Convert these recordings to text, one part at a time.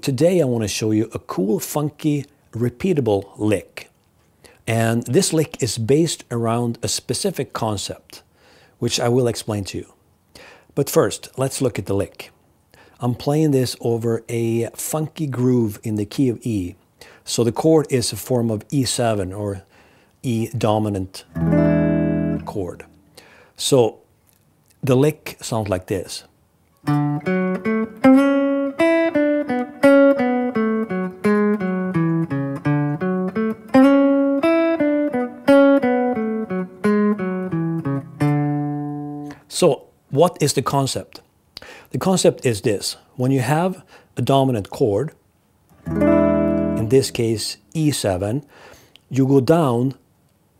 today I want to show you a cool, funky, repeatable lick. And this lick is based around a specific concept, which I will explain to you. But first, let's look at the lick. I'm playing this over a funky groove in the key of E. So the chord is a form of E7 or E dominant chord. So the lick sounds like this. So what is the concept? The concept is this. When you have a dominant chord, in this case E7, you go down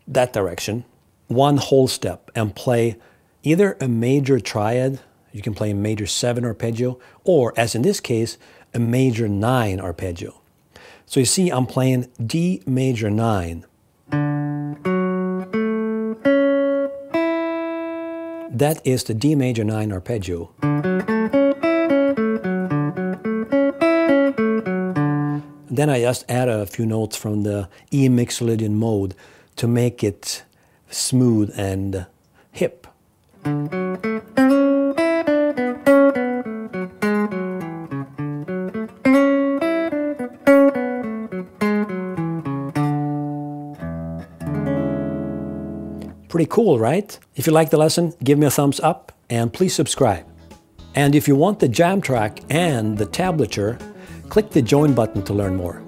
that direction, one whole step, and play either a major triad, you can play a major 7 arpeggio, or as in this case, a major 9 arpeggio. So you see I'm playing D major 9. That is the D major 9 arpeggio. Then I just add a few notes from the E Mixolydian mode to make it smooth and hip. Pretty cool, right? If you like the lesson, give me a thumbs up and please subscribe. And if you want the jam track and the tablature, click the join button to learn more.